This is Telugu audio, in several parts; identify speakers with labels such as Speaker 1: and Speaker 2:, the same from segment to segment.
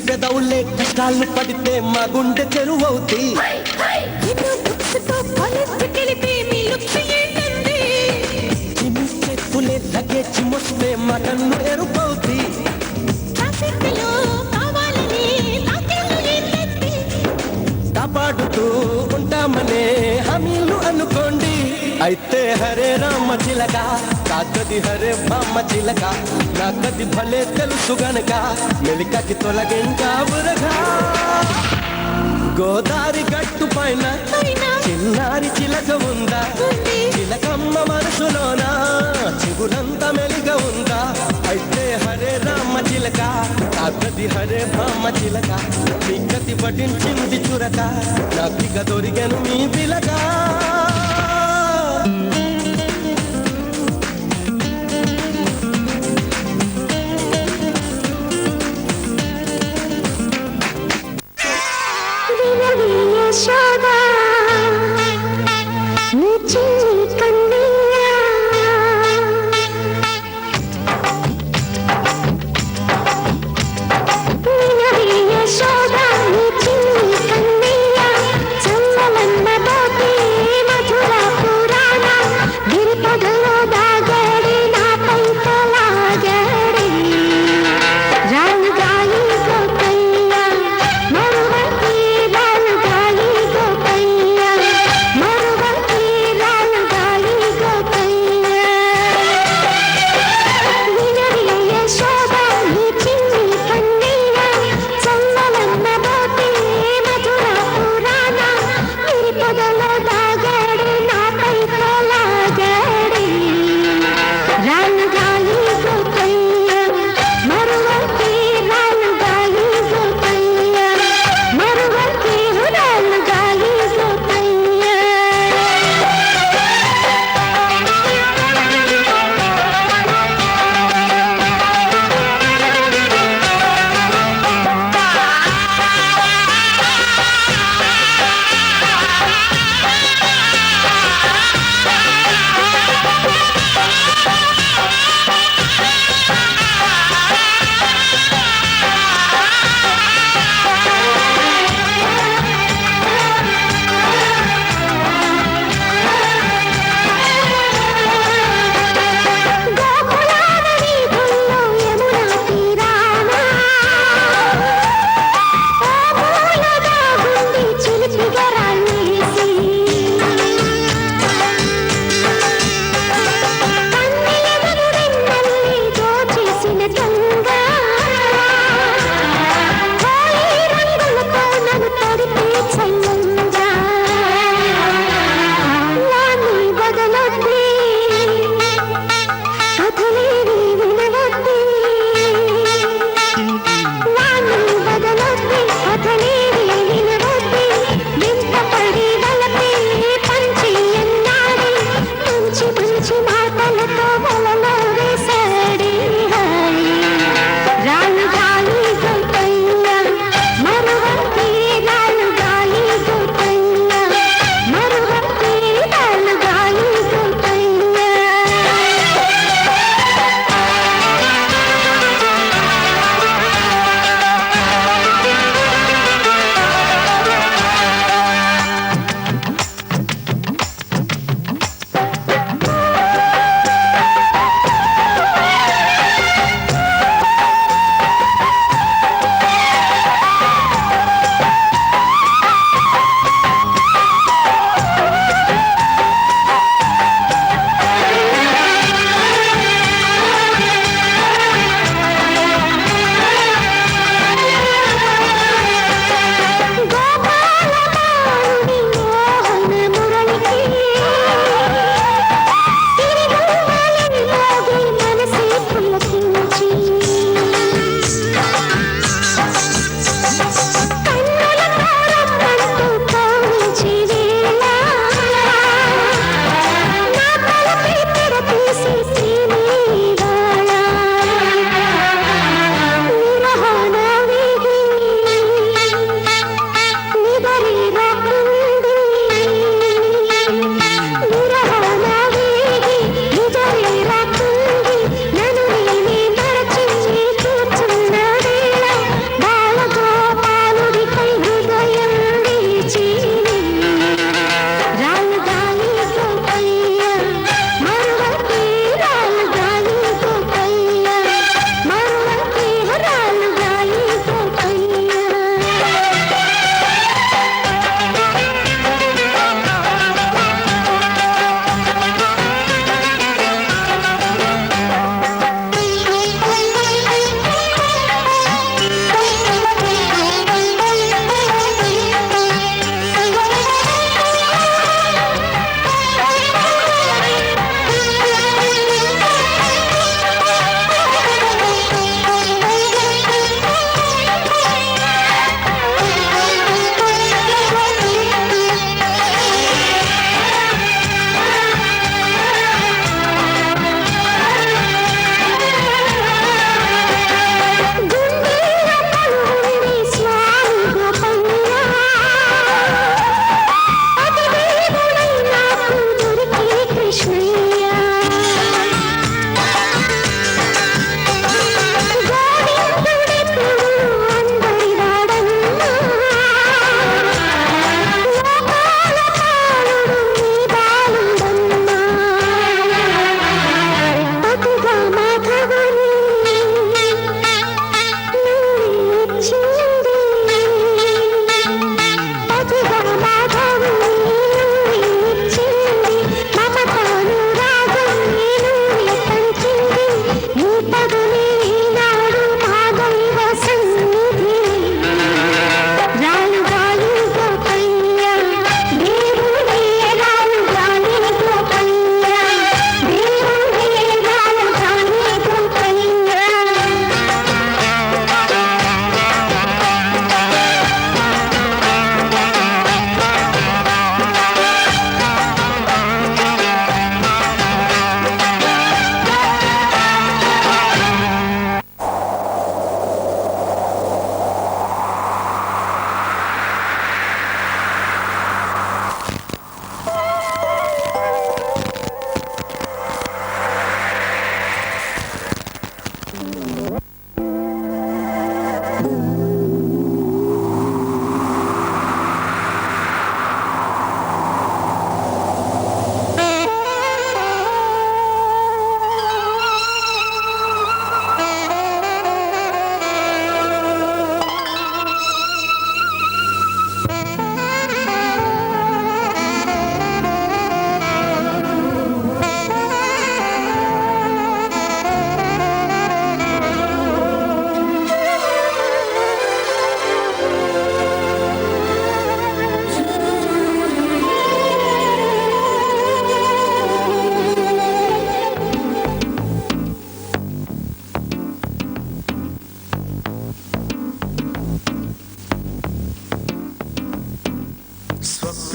Speaker 1: పెదవులే కష్టాలు పడితే మా గుండె చెరువవుతి చేతులే లగేజ్ మోస్తే మా కన్ను ఎరుపవుతి కాపాడుతూ ఉంటామనే హామీలు అనుకోండి అయితే హరే రామ చిలక కాకది హరే బామ్మ చిలక నాకది భలే తెలుసు గనక మెలికకి తొలగించా బురగా గోదారి గట్టు పైన చిన్నారి చిలక ఉందా చిలకమ్మ మనసులోన చిగురంత మెలిగ ఉందా అయితే హరే రామ చిలక కాకది హరే బామ్మ చిలక మిక్కతి పట్టించింది చురక నాకిక దొరికెను మీ పిలక
Speaker 2: మధుర పురాణ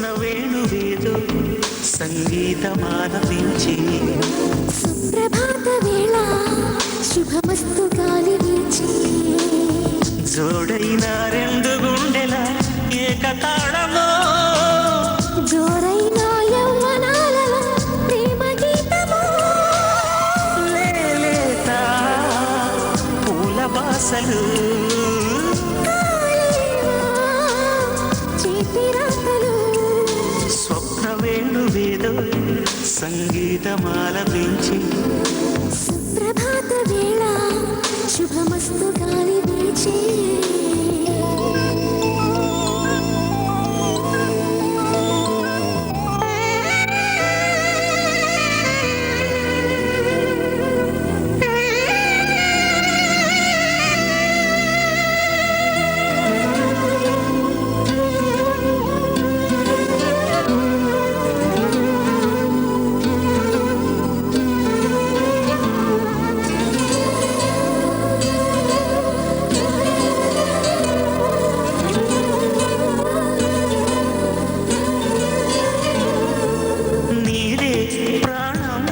Speaker 2: స్వప్న వేణువేదో సంగీతమాలపించి
Speaker 3: సుప్రభాత వేళ శుభమస్తు గాలి వీచి
Speaker 2: జోడైన రెండు గుండెల ఏకతాళమో
Speaker 3: జోరైన యవ్వనాలలో ప్రేమ గీతమో
Speaker 2: లేలేత పూల బాసలు
Speaker 3: చేతి రాతలు
Speaker 2: స్వప్న వేణువేదో సంగీతమాలపించి
Speaker 3: సుప్రభాత వేళ శుభమస్తు గాలి వీచి
Speaker 2: నీవే ప్రాణం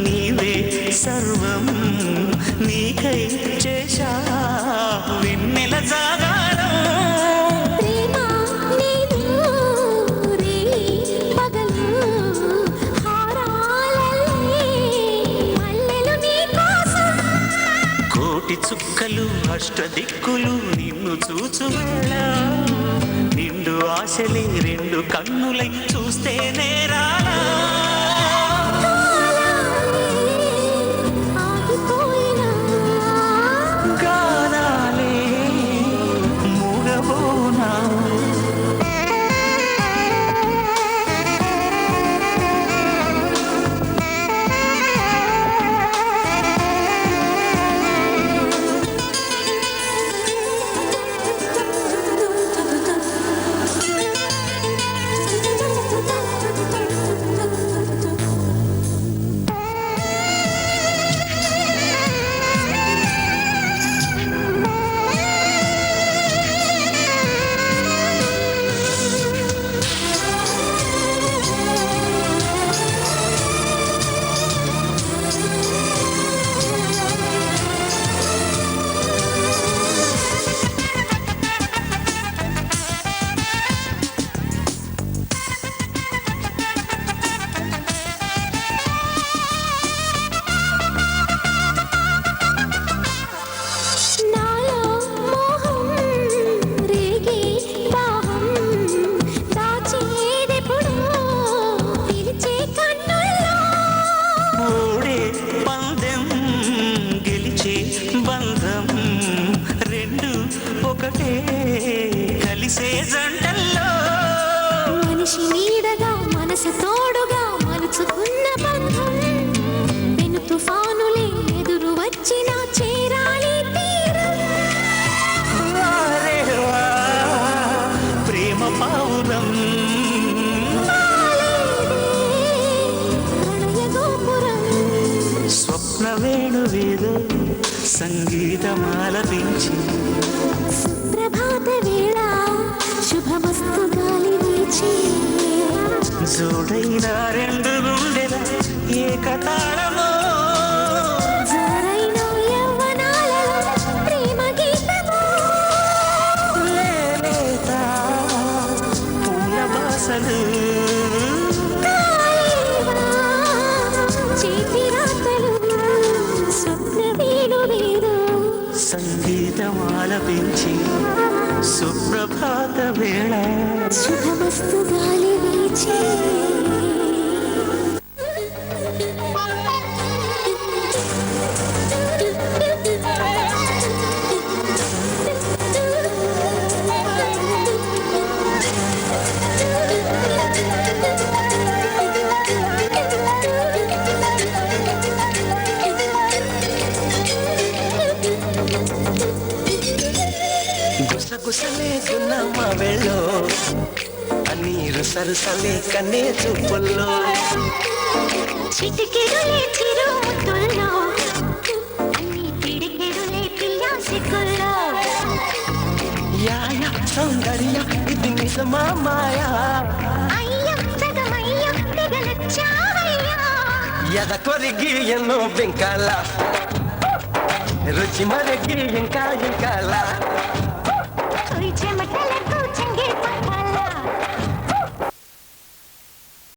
Speaker 2: నీవే సర్వం నీకై చేశా వెన్నెల జాగారం
Speaker 3: ప్రేమ నీవు రే పగలు హారాలల్లే మల్లెలు నీ కోసం
Speaker 2: కోటి చుక్కలు అష్టదిక్కులు నిన్ను చూచువేళ నిండు ఆశలే రెండు కన్నులై చూస్తే నేరాలా
Speaker 3: ఆగిపోయినా
Speaker 2: గానాలే మూగబోనా
Speaker 3: నాలో మోహం రేగే దాహం దాచేదెప్పుడు పిలిచే కన్నుల్లో
Speaker 2: ఓడే పందెం గెలిచే బంధం రెండు ఒకటే కలిసే జంటల్లో
Speaker 3: మనిషి నీడగా మనసు తోడుగా మలుచుకున్న బంధం పెను తుఫానులే ఎదురు వచ్చిన చేరాలి తీరం
Speaker 2: వారే వా, ప్రేమ పావురం
Speaker 3: ప్రణయ గోపురం
Speaker 2: స్వప్న వేణువేదో సంగీతమాలపించి
Speaker 3: సుప్రభాత వేళ శుభమస్తు గాలి వీచి
Speaker 2: జోడైన రెండు గుండెల ఏకతాళమో
Speaker 3: జోరైన యవ్వనాలలో ప్రేమ గీతమో
Speaker 2: లేలేత పూల బాసలు
Speaker 3: కాలేవా చేతి రాతలు స్వప్న వేణువేదో
Speaker 2: సంగీతమాలపించి సుప్రభాత వేళ
Speaker 3: శుభమస్తు గాలి వీచి
Speaker 1: గుసగుసలే గున్నమ్మ వెళ్ళో నీరు సరసలే కన్నే చూపుల్లో
Speaker 3: చిటికెడులే చిరుముద్దుల్లో అన్ని పిడికెడులే పిల్ల సిగ్గుల్లో
Speaker 1: యా మాయ సౌందర్య ఇది నిజమా మాయా
Speaker 3: అయ్యో జగమయ్యో తెగలచ్చావయ్యా
Speaker 1: ఎద కొరిగి ఎన్నో వెంకాల రుచి మరగి ఇంకా ఇంకాల
Speaker 3: చెమటలకు